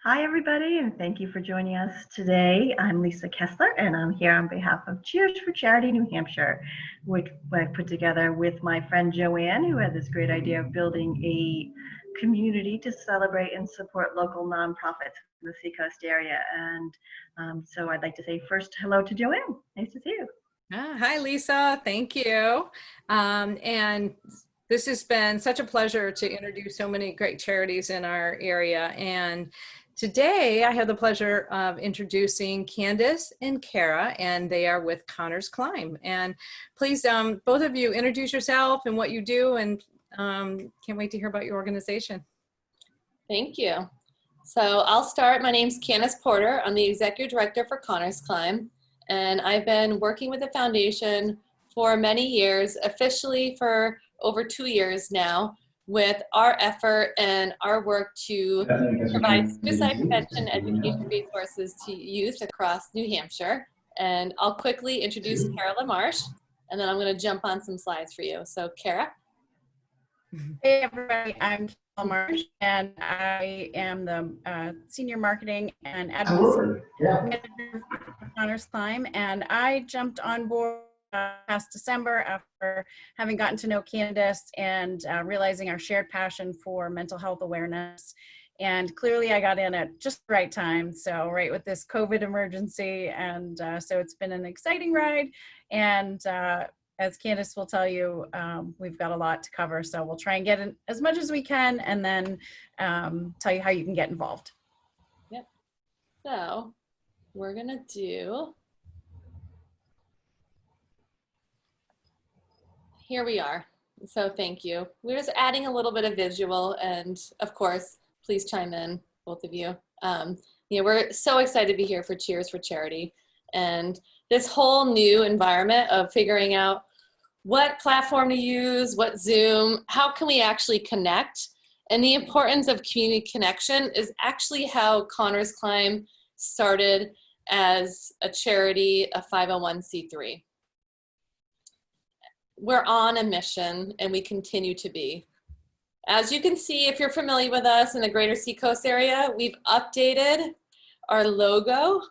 Hi, everybody, and thank you for joining us today. I'm Lisa Kessler, and I'm here on behalf of Cheers for Charity New Hampshire, which I put together with my friend Joanne, who had this great idea of building a community to celebrate and support local nonprofits in the Seacoast area. And so I'd like to say first hello to Joanne. Nice to see you. Hi, Lisa. Thank you. And this has been such a pleasure to introduce so many great charities in our area. And today I have the pleasure of introducing Candace and Kara, and they are with Connors Climb. And please, both of you, introduce yourself and what you do, and can't wait to hear about your organization. Thank you. So I'll start. My name's Candace Porter. I'm the Executive Director for Connors Climb, and I've been working with the foundation for many years, officially for over 2 years now, with our effort and our work to provide suicide prevention education resources to youth across New Hampshire. And I'll quickly introduce Kara LaMarche, and then I'm going to jump on some slides for you. So Kara. Hey everybody, I'm Kara LaMarche, and I am the Senior Marketing and Advocacy Manager for Connors Climb, and I jumped on board last December after having gotten to know Candace and realizing our shared passion for mental health awareness. And clearly I got in at just the right time, so right with this COVID emergency, and so it's been an exciting ride. And as Candace will tell you, we've got a lot to cover, so we'll try and get in as much as we can, and then tell you how you can get involved. Yep. So we're gonna do, here we are. So thank you. We're just adding a little bit of visual, and of course, please chime in, both of you. We're so excited to be here for Cheers for Charity, and this whole new environment of figuring out what platform to use, what Zoom, how can we actually connect? And the importance of community connection is actually how Connors Climb started as a charity, a 501c3. We're on a mission, and we continue to be. As you can see, if you're familiar with us in the greater Seacoast area, we've updated our logo.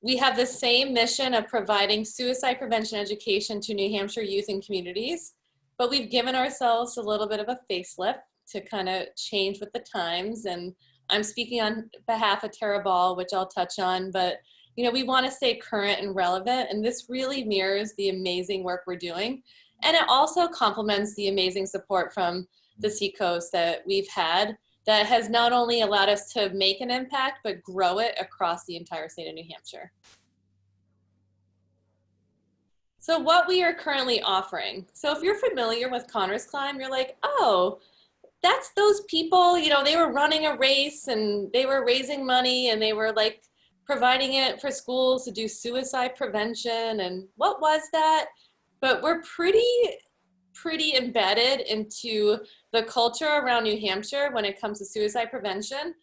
We have the same mission of providing suicide prevention education to New Hampshire youth and communities, but we've given ourselves a little bit of a facelift to kind of change with the times. And I'm speaking on behalf of Tara Ball, which I'll touch on, but we want to stay current and relevant, and this really mirrors the amazing work we're doing. And it also complements the amazing support from the Seacoast that we've had that has not only allowed us to make an impact, but grow it across the entire state of New Hampshire. So what we are currently offering. So if you're familiar with Connors Climb, you're like, oh, that's those people, they were running a race and they were raising money and they were like providing it for schools to do suicide prevention. And what was that? But we're pretty embedded into the culture around New Hampshire when it comes to suicide prevention.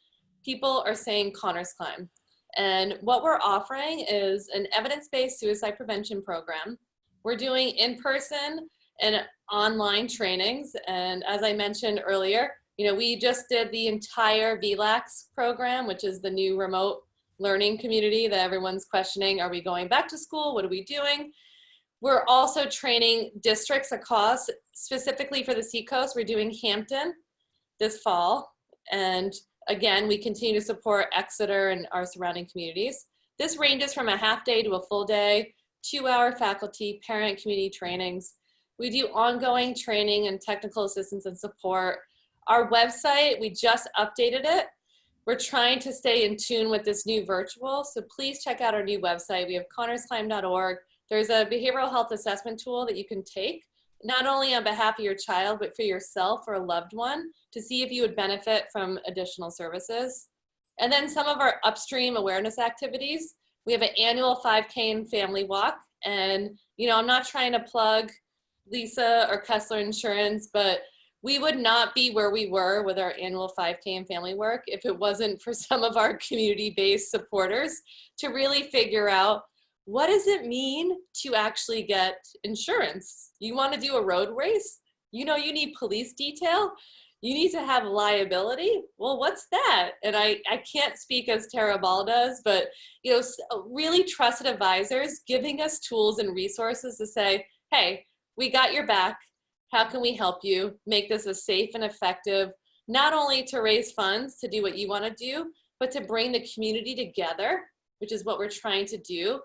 People are saying Connors Climb. And what we're offering is an evidence-based suicide prevention program. We're doing in-person and online trainings. And as I mentioned earlier, we just did the entire VLAX program, which is the new remote learning community that everyone's questioning. Are we going back to school? What are we doing? We're also training districts across, specifically for the Seacoast. We're doing Hampton this fall. And again, we continue to support Exeter and our surrounding communities. This ranges from a half day to a full day, 2-hour faculty, parent, community trainings. We do ongoing training and technical assistance and support. Our website, we just updated it. We're trying to stay in tune with this new virtual, so please check out our new website. We have connorsclimb.org. There's a behavioral health assessment tool that you can take, not only on behalf of your child, but for yourself or a loved one, to see if you would benefit from additional services. And then some of our Upstream awareness activities. We have an annual 5K and family walk. And, I'm not trying to plug Lisa or Kessler Insurance, but we would not be where we were with our annual 5K and family work if it wasn't for some of our community-based supporters to really figure out, what does it mean to actually get insurance? You want to do a road race? You need police detail? you need to have liability. Well, what's that? And I can't speak as Tara Ball does, but you know, really trusted advisors giving us tools and resources to say, hey, we got your back. How can we help you make this a safe and effective, not only to raise funds to do what you want to do, but to bring the community together, which is what we're trying to do,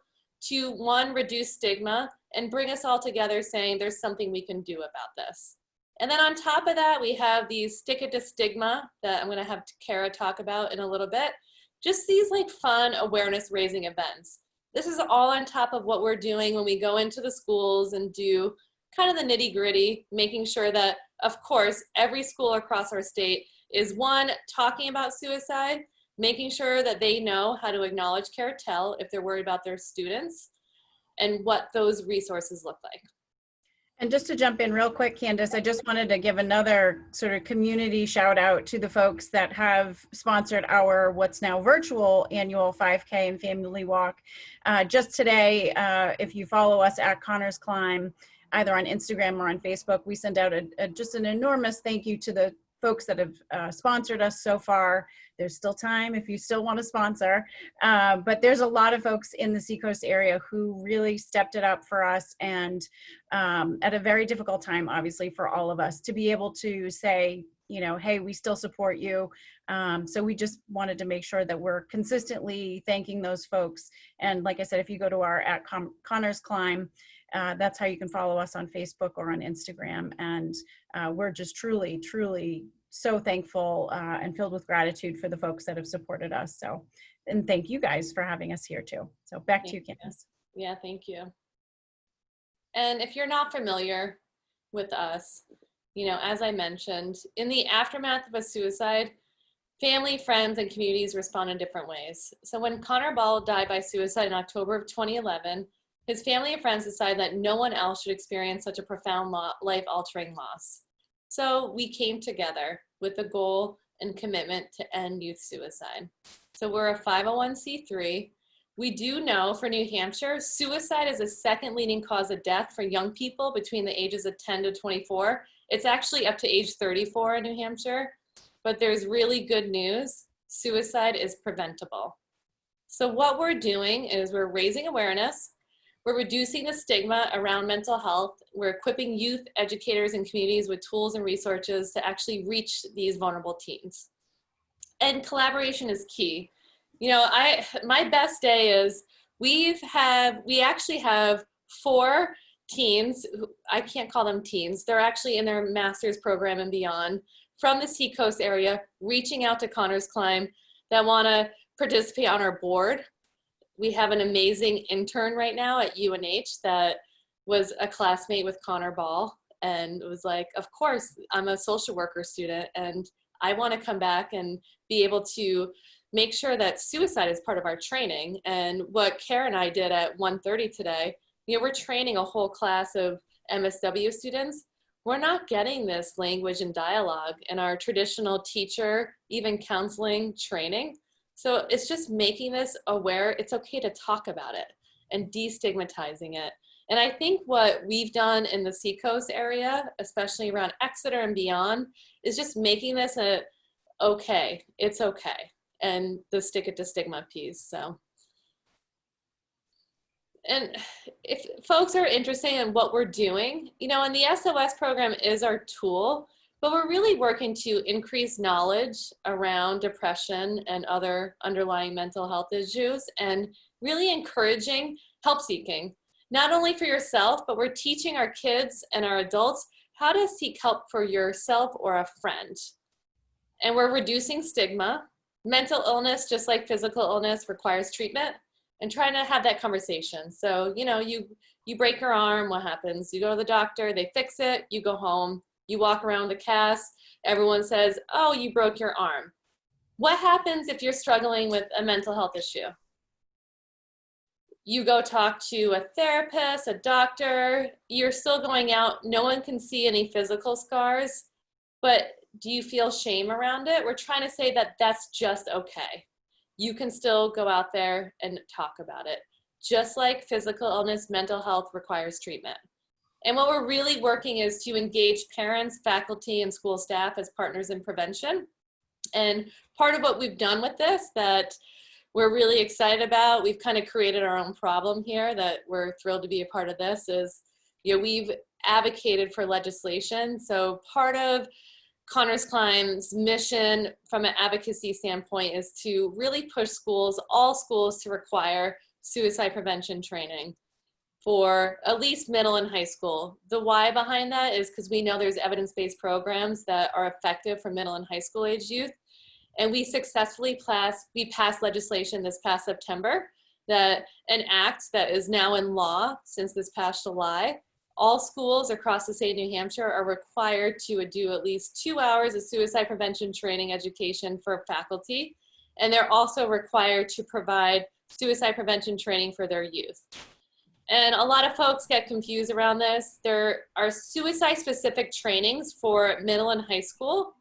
to one, reduce stigma and bring us all together saying there's something we can do about this. And then on top of that, we have these Stick It to Stigma that I'm going to have Kara talk about in a little bit. Just these like fun awareness raising events. This is all on top of what we're doing when we go into the schools and do kind of the nitty gritty, making sure that, of course, every school across our state is one, talking about suicide, making sure that they know how to acknowledge, care, tell if they're worried about their students and what those resources look like. And just to jump in real quick, Candace, I just wanted to give another sort of community shout out to the folks that have sponsored our what's now virtual annual 5K and family walk. Just today, if you follow us at Connors Climb, either on Instagram or on Facebook, we send out just an enormous thank you to the folks that have sponsored us so far. There's still time if you still want to sponsor, but there's a lot of folks in the Seacoast area who really stepped it up for us, and at a very difficult time, obviously, for all of us to be able to say, you know, hey, we still support you. So we just wanted to make sure that we're consistently thanking those folks. And like I said, if you go to our @Connors Climb, that's how you can follow us on Facebook or on Instagram. And we're just truly, truly so thankful and filled with gratitude for the folks that have supported us. So, and thank you guys for having us here too. So back to you, Candace. Yeah, thank you. And if you're not familiar with us, you know, as I mentioned, in the aftermath of a suicide, family, friends, and communities respond in different ways. So when Connor Ball died by suicide in October of 2011, his family and friends decided that no one else should experience such a profound life-altering loss. So we came together with a goal and commitment to end youth suicide. So we're a 501c3. We do know for New Hampshire, suicide is the second leading cause of death for young people between the ages of 10 to 24. It's actually up to age 34 in New Hampshire, but there's really good news. Suicide is preventable. So what we're doing is we're raising awareness. We're reducing the stigma around mental health. We're equipping youth, educators, and communities with tools and resources to actually reach these vulnerable teens. And collaboration is key. You know, my best day is we actually have 4 teens, I can't call them teens, they're actually in their master's program and beyond, from the Seacoast area, reaching out to Connors Climb that want to participate on our board. We have an amazing intern right now at UNH that was a classmate with Connor Ball, and it was like, of course, I'm a social worker student and I want to come back and be able to make sure that suicide is part of our training. And what Kara and I did at 1:30 today, you know, we're training a whole class of MSW students. We're not getting this language and dialogue in our traditional teacher, even counseling training. So it's just making this aware, it's okay to talk about it and destigmatizing it. And I think what we've done in the Seacoast area, especially around Exeter and beyond, is just making this okay, it's okay. And the Stick It to Stigma piece, so. And if folks are interested in what we're doing, you know, and the SOS program is our tool, but we're really working to increase knowledge around depression and other underlying mental health issues, and really encouraging help seeking, not only for yourself, but we're teaching our kids and our adults how to seek help for yourself or a friend. And we're reducing stigma. Mental illness, just like physical illness, requires treatment, and trying to have that conversation. So, you know, you break your arm, what happens? You go to the doctor, they fix it, you go home, you walk around the cast, everyone says, oh, you broke your arm. What happens if you're struggling with a mental health issue? You go talk to a therapist, a doctor, you're still going out, no one can see any physical scars, but do you feel shame around it? We're trying to say that that's just okay. You can still go out there and talk about it. Just like physical illness, mental health requires treatment. And what we're really working is to engage parents, faculty, and school staff as partners in prevention. And part of what we've done with this that we're really excited about, we've kind of created our own problem here that we're thrilled to be a part of this, is, you know, we've advocated for legislation. So part of Connors Climb's mission from an advocacy standpoint is to really push schools, all schools, to require suicide prevention training for at least middle and high school. The why behind that is because we know there's evidence-based programs that are effective for middle and high school age youth. And we successfully passed legislation this past September, that an act that is now in law since this past July. All schools across the state of New Hampshire are required to do at least 2 hours of suicide prevention training education for faculty. And they're also required to provide suicide prevention training for their youth. And a lot of folks get confused around this. There are suicide-specific trainings for middle and high school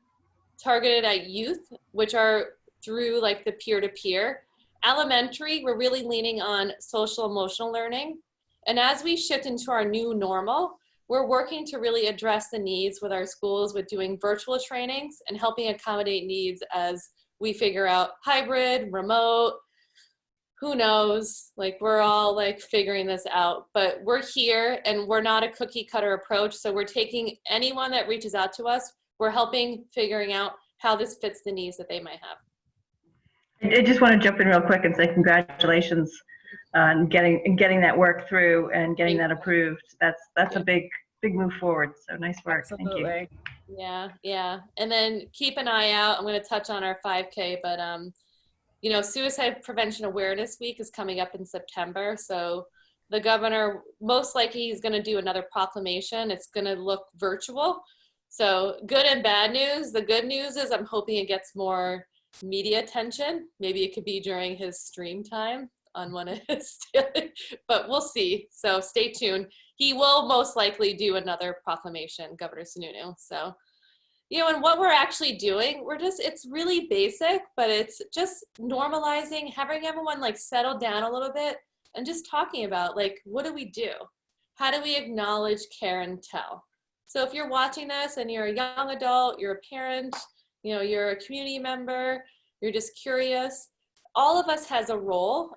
targeted at youth, which are through like the peer-to-peer. Elementary, we're really leaning on social emotional learning. And as we shift into our new normal, we're working to really address the needs with our schools with doing virtual trainings and helping accommodate needs as we figure out hybrid, remote, who knows, like we're all like figuring this out, but we're here and we're not a cookie cutter approach. So we're taking anyone that reaches out to us, we're helping figuring out how this fits the needs that they might have. I just want to jump in real quick and say congratulations on getting that work through and getting that approved. That's a big move forward. So nice work. Absolutely. Thank you. Yeah. And then keep an eye out. I'm going to touch on our 5K, but you know, Suicide Prevention Awareness Week is coming up in September. So the governor, most likely he's going to do another proclamation. It's going to look virtual. So good and bad news. The good news is I'm hoping it gets more media attention. Maybe it could be during his stream time on one of his, but we'll see. So stay tuned. He will most likely do another proclamation, Governor Sununu. So, you know, and what we're actually doing, it's really basic, but it's just normalizing, having everyone like settle down a little bit and just talking about like, what do we do? How do we acknowledge, care, and tell? So if you're watching this and you're a young adult, you're a parent, you know, you're a community member, you're just curious, all of us has a role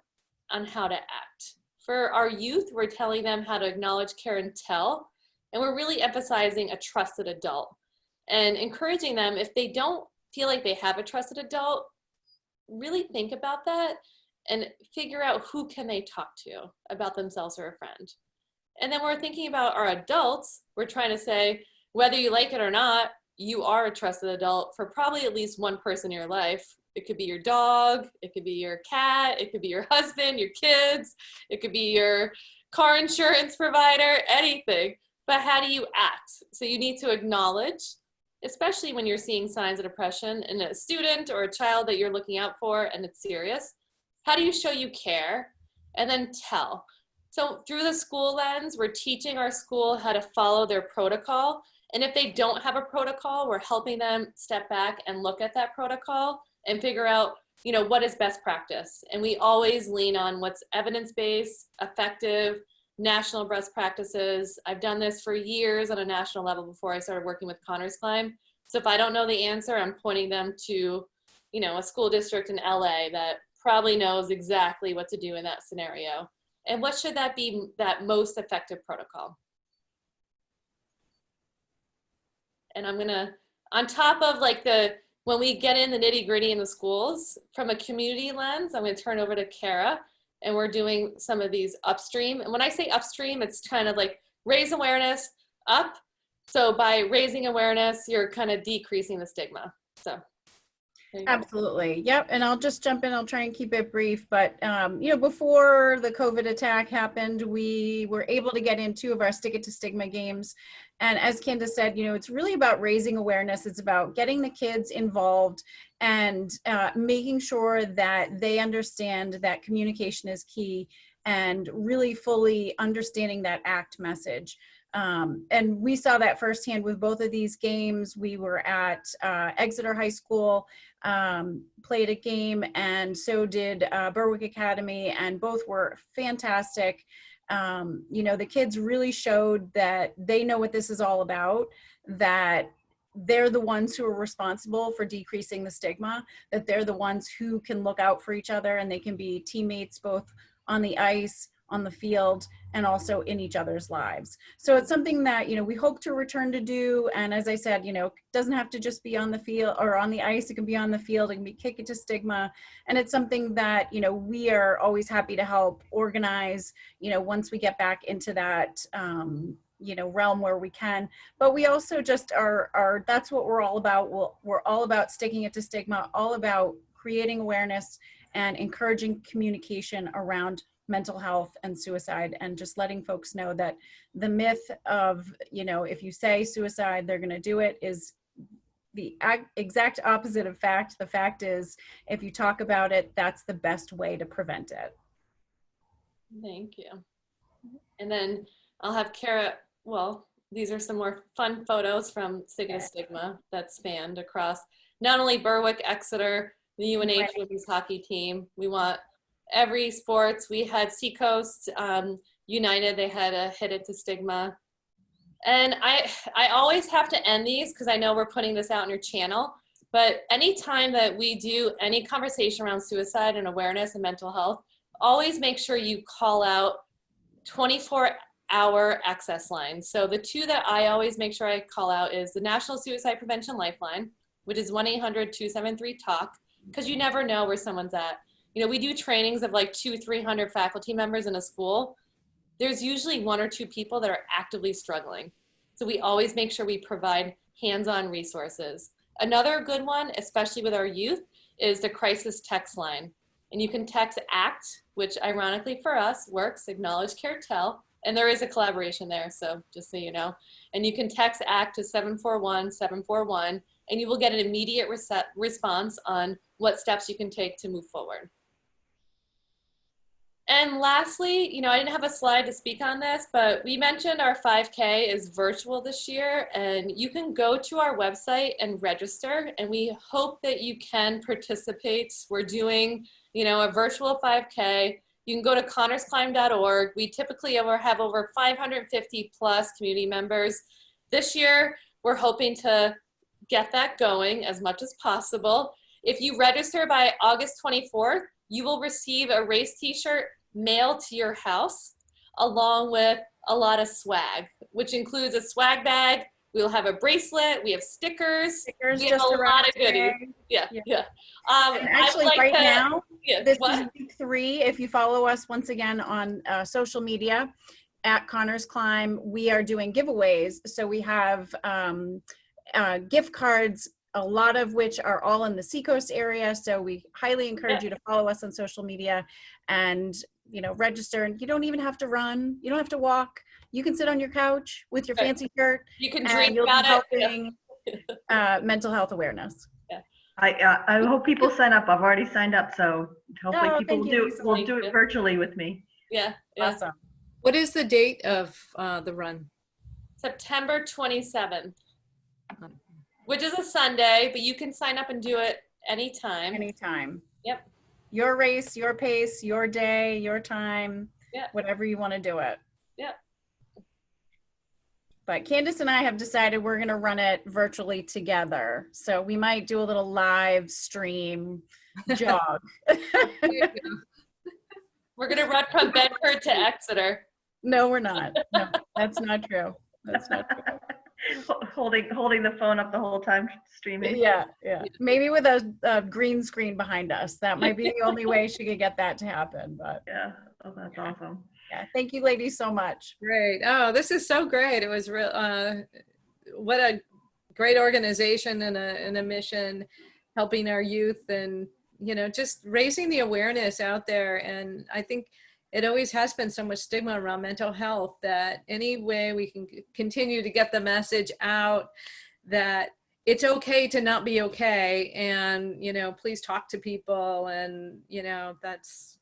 on how to act. For our youth, we're telling them how to acknowledge, care, and tell, and we're really emphasizing a trusted adult and encouraging them, if they don't feel like they have a trusted adult, really think about that and figure out who can they talk to about themselves or a friend. And then we're thinking about our adults. We're trying to say, whether you like it or not, you are a trusted adult for probably at least one person in your life. It could be your dog, it could be your cat, it could be your husband, your kids, it could be your car insurance provider, anything. But how do you act? So you need to acknowledge, especially when you're seeing signs of depression in a student or a child that you're looking out for and it's serious. How do you show you care? And then tell. So through the school lens, we're teaching our school how to follow their protocol. And if they don't have a protocol, we're helping them step back and look at that protocol and figure out, you know, what is best practice. And we always lean on what's evidence-based, effective, national best practices. I've done this for years on a national level before I started working with Connors Climb. So if I don't know the answer, I'm pointing them to, you know, a school district in LA that probably knows exactly what to do in that scenario. And what should that be, that most effective protocol? And I'm gonna, on top of like when we get in the nitty gritty in the schools, from a community lens, I'm gonna turn over to Kara, and we're doing some of these upstream. And when I say upstream, it's kind of like raise awareness up. So by raising awareness, you're kind of decreasing the stigma. So. Absolutely. Yep. And I'll just jump in. I'll try and keep it brief. But, you know, before the COVID attack happened, we were able to get in 2 of our Stick It to Stigma games. And as Candace said, you know, it's really about raising awareness. It's about getting the kids involved and making sure that they understand that communication is key and really fully understanding that ACT message. And we saw that firsthand with both of these games. We were at Exeter High School, played a game, and so did Berwick Academy, and both were fantastic. You know, the kids really showed that they know what this is all about, that they're the ones who are responsible for decreasing the stigma, that they're the ones who can look out for each other, and they can be teammates both on the ice, on the field, and also in each other's lives. So it's something that, you know, we hope to return to do. And as I said, you know, it doesn't have to just be on the field or on the ice. It can be on the field. It can be Kick It to Stigma. And it's something that, you know, we are always happy to help organize, you know, once we get back into that, you know, realm where we can. But we also just are that's what we're all about. We're all about sticking it to stigma, all about creating awareness and encouraging communication around mental health and suicide, and just letting folks know that the myth of, you know, if you say suicide, they're going to do it, is the exact opposite of fact. The fact is, if you talk about it, that's the best way to prevent it. Thank you. And then I'll have Kara, well, these are some more fun photos from Stigma Stigma that spanned across not only Berwick, Exeter, the UNH women's hockey team. We want every sports. We had Seacoast United, they had a Hit It to Stigma. And I always have to end these because I know we're putting this out on your channel, but anytime that we do any conversation around suicide and awareness and mental health, always make sure you call out 24-hour access lines. So the two that I always make sure I call out is the National Suicide Prevention Lifeline, which is 1-800-273-TALK, because you never know where someone's at. You know, we do trainings of like 200-300 faculty members in a school. There's usually 1 or 2 people that are actively struggling. So we always make sure we provide hands-on resources. Another good one, especially with our youth, is the crisis text line. And you can text ACT, which ironically for us works, Acknowledge, Care, Tell, and there is a collaboration there, so just so you know. And you can text ACT to 741-741, and you will get an immediate response on what steps you can take to move forward. And lastly, you know, I didn't have a slide to speak on this, but we mentioned our 5K is virtual this year, and you can go to our website and register, and we hope that you can participate. We're doing, you know, a virtual 5K. You can go to connorsclimb.org. We typically have over 550 plus community members. This year, we're hoping to get that going as much as possible. If you register by August 24th, you will receive a race t-shirt mailed to your house, along with a lot of swag, which includes a swag bag. We'll have a bracelet. We have stickers. We have a lot of goodies. Yeah. And actually, now, this is week 3. If you follow us once again on social media at Connors Climb, we are doing giveaways. So we have gift cards, a lot of which are all in the Seacoast area. So we highly encourage you to follow us on social media and, you know, register. And you don't even have to run. You don't have to walk. You can sit on your couch with your fancy shirt. You can dream about it. Helping mental health awareness. Yeah. I hope people sign up. I've already signed up, so hopefully people will do it virtually with me. Yeah. Awesome. What is the date of the run? September 27th. Which is a Sunday, but you can sign up and do it anytime. Anytime. Yep. Your race, your pace, your day, your time, whatever you want to do it. Yep. But Candace and I have decided we're going to run it virtually together. So we might do a little live stream jog. We're going to run from Bedford to Exeter. No, we're not. No, that's not true. That's not true. Holding the phone up the whole time streaming. Yeah. Maybe with a green screen behind us. That might be the only way she could get that to happen. But yeah, oh, that's awesome. Yeah, thank you, ladies, so much. Great. Oh, this is so great. It was real. What a great organization and a mission, helping our youth and, you know, just raising the awareness out there. And I think it always has been so much stigma around mental health that any way we can continue to get the message out that it's okay to not be okay, and, you know, please talk to people, and, you know, that's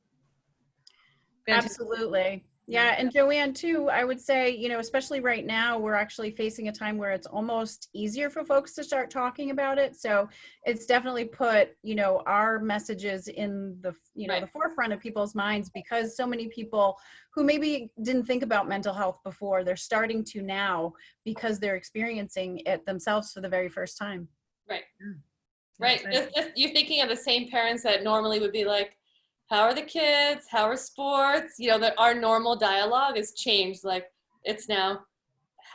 fantastic. Absolutely. Yeah, and Joanne too, I would say, you know, especially right now, we're actually facing a time where it's almost easier for folks to start talking about it. So it's definitely put, you know, our messages in the, you know, Right. the forefront of people's minds, because so many people who maybe didn't think about mental health before, they're starting to now because they're experiencing it themselves for the very first time. Right. That's Right. You're thinking of the same parents that normally would be like, how are the kids? How are sports? You know, that our normal dialogue has changed. Like it's now,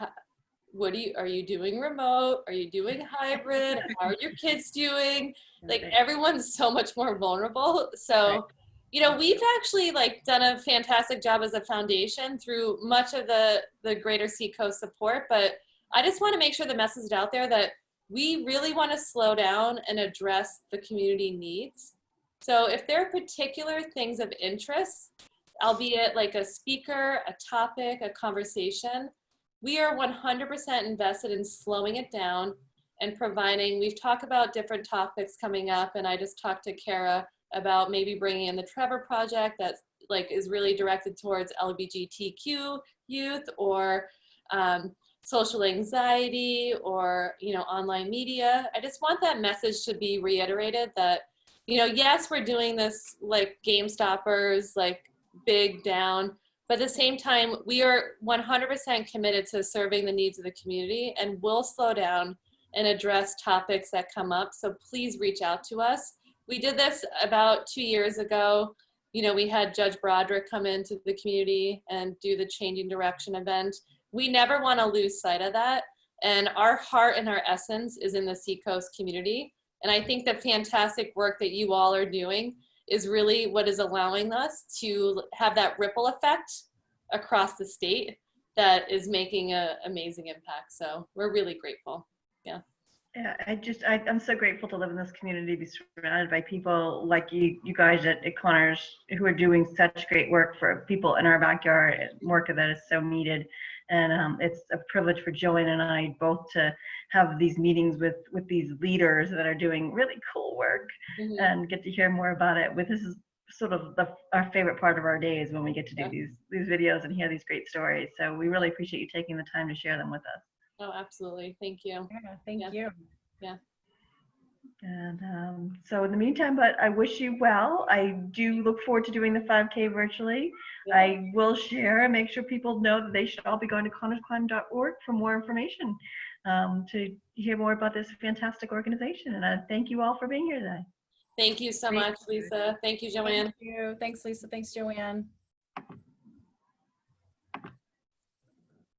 are you doing remote? Are you doing hybrid? How are your kids doing? Like everyone's so much more vulnerable. So, you know, we've actually like done a fantastic job as a foundation through much of the greater Seacoast support. But I just want to make sure the message is out there that we really want to slow down and address the community needs. So if there are particular things of interest, albeit like a speaker, a topic, a conversation, we are 100% invested in slowing it down and providing. We've talked about different topics coming up, and I just talked to Kara about maybe bringing in the Trevor Project that like is really directed towards LGBTQ youth, or social anxiety, or, you know, online media. I just want that message to be reiterated that, you know, yes, we're doing this like Game Stoppers, like big down, but at the same time, we are 100% committed to serving the needs of the community, and we'll slow down and address topics that come up. So please reach out to us. We did this about 2 years ago. You know, we had Judge Broderick come into the community and do the Changing Direction event. We never want to lose sight of that. And our heart and our essence is in the Seacoast community. And I think the fantastic work that you all are doing is really what is allowing us to have that ripple effect across the state that is making an amazing impact. So we're really grateful. Yeah. Yeah, I'm so grateful to live in this community, be surrounded by people like you guys at Connors who are doing such great work for people in our backyard, work that is so needed. And it's a privilege for Joanne and I both to have these meetings with these leaders that are doing really cool work, and get to hear more about it. This is sort of our favorite part of our day, is when we get to do these videos and hear these great stories. So we really appreciate you taking the time to share them with us. Oh, absolutely. Thank you. Yeah, thank you. Yeah. And so in the meantime, but I wish you well. I do look forward to doing the 5K virtually. Yeah. I will share and make sure people know that they should all be going to connorsclimb.org for more information, to hear more about this fantastic organization. And I thank you all for being here today. Thank you so much, Lisa. Thank you, Joanne. Thank you. Thanks, Lisa. Thanks, Joanne.